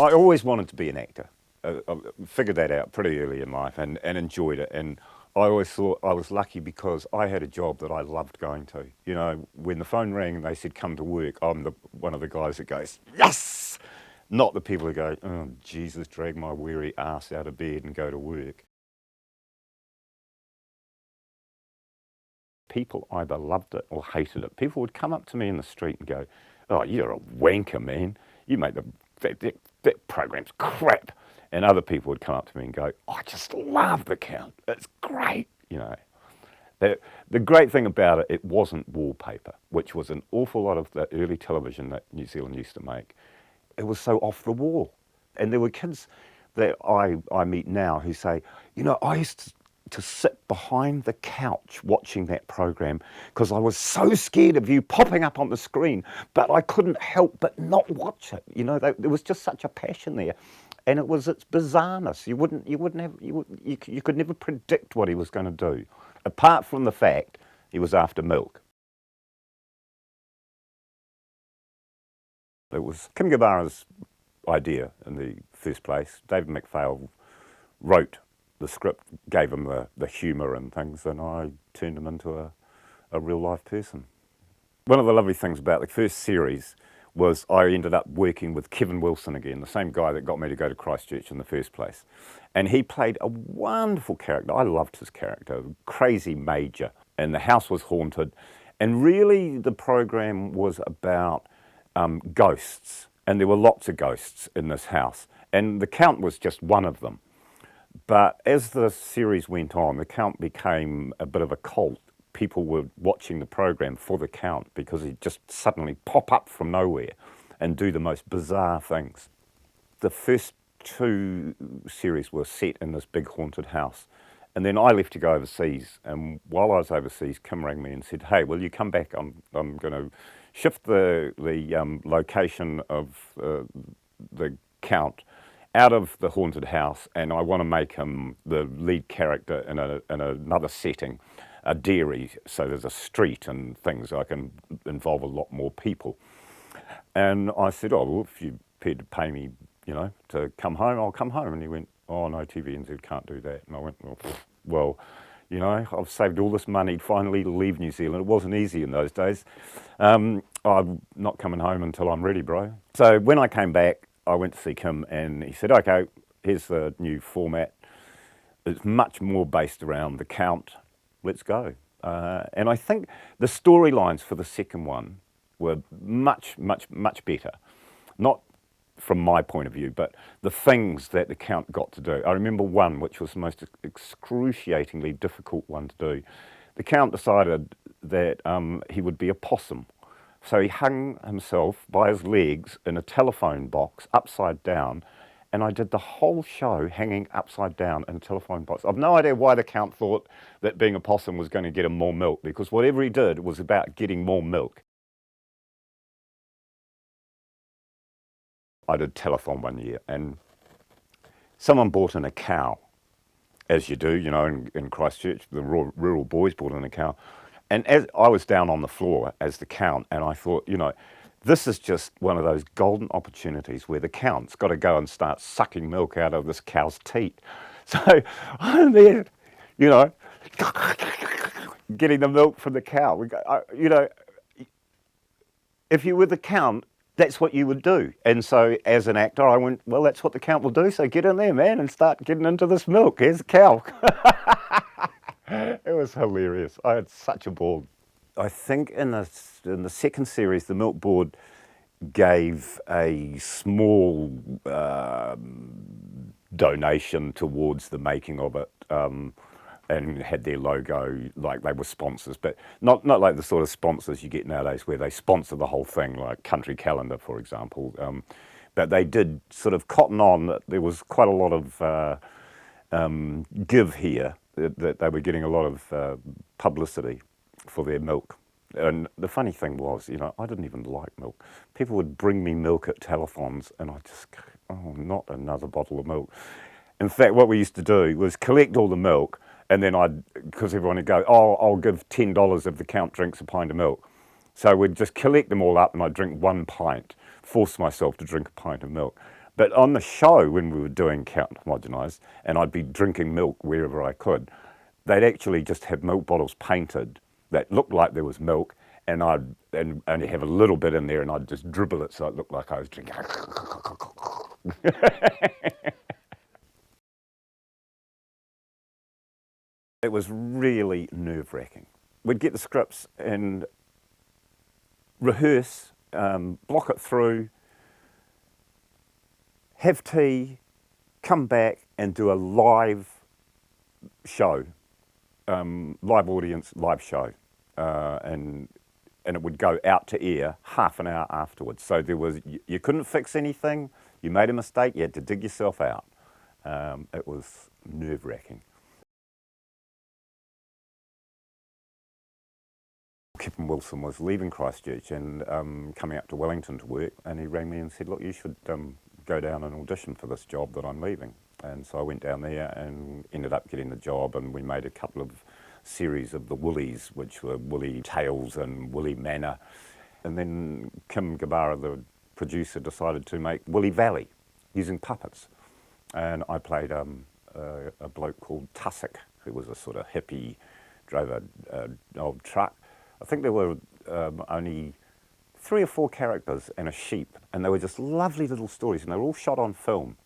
I always wanted to be an actor. I figured that out pretty early in life and enjoyed it. And I always thought I was lucky because I had a job that I loved going to. You know, when the phone rang and they said, come to work, I'm one of the guys that goes, yes! Not the people who go, oh, Jesus, drag my weary ass out of bed and go to work. People either loved it or hated it. People would come up to me in the street and go, oh, you're a wanker, man. You make that program's crap. And other people would come up to me and go, I just love The Count. It's great, you know. The great thing about it, it wasn't wallpaper, which was an awful lot of the early television that New Zealand used to make. It was so off the wall. And there were kids that I meet now who say, you know, I used to sit behind the couch watching that program because I was so scared of you popping up on the screen, but I couldn't help but not watch it. You know, there was just such a passion there. And it was its bizarreness. You could never predict what he was going to do, apart from the fact he was after milk. It was Kim Gavara's idea in the first place. David McPhail wrote the script, gave him the humour and things, and I turned him into a real life person. One of the lovely things about the first series was I ended up working with Kevin Wilson again, the same guy that got me to go to Christchurch in the first place. And he played a wonderful character. I loved his character, crazy major. And the house was haunted. And really the program was about ghosts. And there were lots of ghosts in this house. And the Count was just one of them. But as the series went on, the Count became a bit of a cult. People were watching the program for the Count because he'd just suddenly pop up from nowhere and do the most bizarre things. The first two series were set in this big haunted house. And then I left to go overseas. And while I was overseas, Kim rang me and said, hey, will you come back? I'm going to shift the location of the Count out of the haunted house, and I want to make him the lead character in another setting, a dairy, so there's a street and things. I can involve a lot more people. And I said, oh, well, if you're prepared to pay me, you know, to come home, I'll come home. And he went, oh, no, TVNZ can't do that. And I went, well, you know, I've saved all this money finally to leave New Zealand. It wasn't easy in those days. I'm not coming home until I'm ready, bro. So when I came back, I went to see Kim and he said, okay, here's the new format. It's much more based around the Count. Let's go. And I think the storylines for the second one were much, much, much better. Not from my point of view, but the things that the Count got to do. I remember one, which was the most excruciatingly difficult one to do. The Count decided that he would be a possum. So he hung himself by his legs in a telephone box upside down, and I did the whole show hanging upside down in a telephone box. I've no idea why the Count thought that being a possum was going to get him more milk, because whatever he did was about getting more milk. I did telethon one year, and someone brought in a cow, as you do, you know, in Christchurch. The rural boys brought in a cow. And as I was down on the floor as the Count, and I thought, you know, this is just one of those golden opportunities where the Count's got to go and start sucking milk out of this cow's teat. So I'm there, you know, getting the milk from the cow. You know, if you were the Count, that's what you would do. And so as an actor, I went, well, that's what the Count will do. So get in there, man, and start getting into this milk. Here's the cow. It was hilarious. I had such a ball. I think in the second series, the Milk Board gave a small donation towards the making of it, and had their logo, like they were sponsors, but not like the sort of sponsors you get nowadays where they sponsor the whole thing, like Country Calendar, for example. But they did sort of cotton on that there was quite a lot of give here, that they were getting a lot of publicity for their milk. And the funny thing was, you know, I didn't even like milk. People would bring me milk at telethons, and I just, oh, not another bottle of milk. In fact, what we used to do was collect all the milk, and then because everyone would go, oh, I'll give $10 if the Count drinks a pint of milk. So we'd just collect them all up, and I'd drink one pint, force myself to drink a pint of milk. But on the show, when we were doing Count Homogenized, and I'd be drinking milk wherever I could, they'd actually just have milk bottles painted that looked like there was milk, and I'd only have a little bit in there, and I'd just dribble it so it looked like I was drinking. It was really nerve-wracking. We'd get the scripts and rehearse, block it through, have tea, come back and do a live show, live audience, live show, and it would go out to air half an hour afterwards. So there was, you couldn't fix anything. You made a mistake, you had to dig yourself out. It was nerve-wracking. Kevin Wilson was leaving Christchurch and coming up to Wellington to work, and he rang me and said, look, you should go down and audition for this job that I'm leaving. And so I went down there and ended up getting the job, and we made a couple of series of the Woolies, which were Woolly Tales and Woolly Manor. And then Kim Gabara, the producer, decided to make Woolly Valley using puppets. And I played a bloke called Tussock, who was a sort of hippie, drove an old truck. I think there were only 3 or 4 characters and a sheep, and they were just lovely little stories, and they were all shot on film.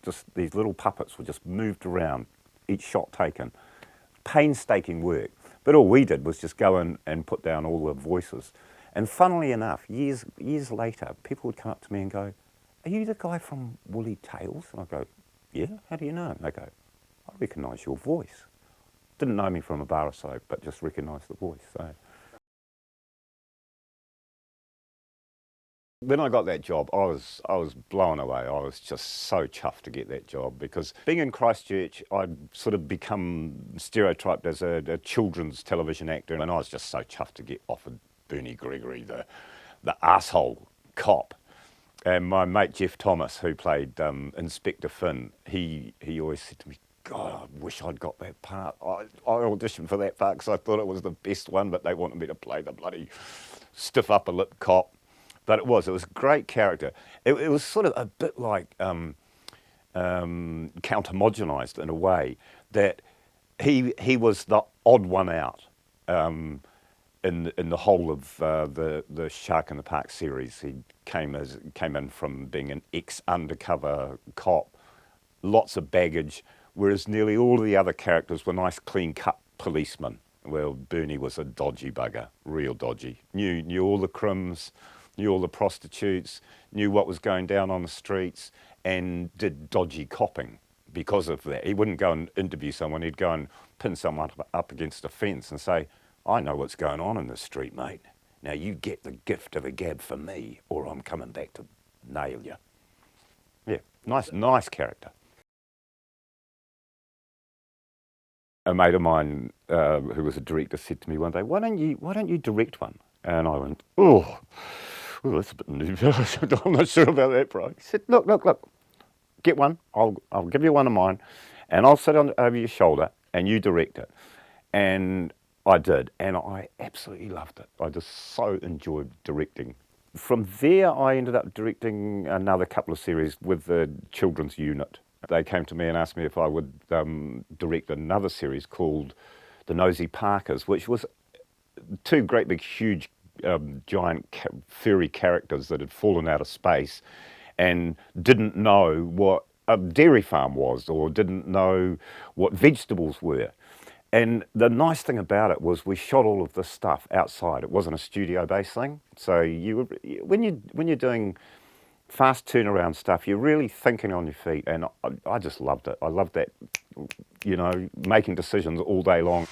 Just these little puppets were just moved around, each shot taken. Painstaking work, but all we did was just go in and put down all the voices. And funnily enough, years later, people would come up to me and go, are you the guy from Woolly Tales? And I go, yeah, how do you know? And they go, I recognise your voice. Didn't know me from a bar of soap, but just recognised the voice. So. When I got that job, I was blown away. I was just so chuffed to get that job, because being in Christchurch, I'd sort of become stereotyped as a children's television actor, and I was just so chuffed to get offered Bernie Gregory, the asshole cop. And my mate Jeff Thomas, who played Inspector Finn, he always said to me, God, I wish I'd got that part. I auditioned for that part because I thought it was the best one, but they wanted me to play the bloody stiff upper lip cop. But it was a great character. It was sort of a bit like Count Homogenized in a way, that he was the odd one out in the whole of the Shark in the Park series. He came in from being an ex-undercover cop, lots of baggage, whereas nearly all the other characters were nice, clean-cut policemen. Well, Bernie was a dodgy bugger, real dodgy. Knew all the crims, knew all the prostitutes, knew what was going down on the streets, and did dodgy copping because of that. He wouldn't go and interview someone, he'd go and pin someone up against a fence and say, I know what's going on in this street, mate. Now you get the gift of a gab for me, or I'm coming back to nail you. Yeah, nice character. A mate of mine who was a director said to me one day, why don't you direct one? And I went, oh, well, that's a bit new. I'm not sure about that, bro. He said, look, get one. I'll give you one of mine, and I'll sit over your shoulder, and you direct it. And I did, and I absolutely loved it. I just so enjoyed directing. From there, I ended up directing another couple of series with the children's unit. They came to me and asked me if I would direct another series called The Nosy Parkers, which was 2 great big huge giant furry characters that had fallen out of space and didn't know what a dairy farm was, or didn't know what vegetables were. And the nice thing about it was we shot all of this stuff outside. It wasn't a studio-based thing. So when you're doing fast turnaround stuff, you're really thinking on your feet, and I just loved it. I loved that, making decisions all day long.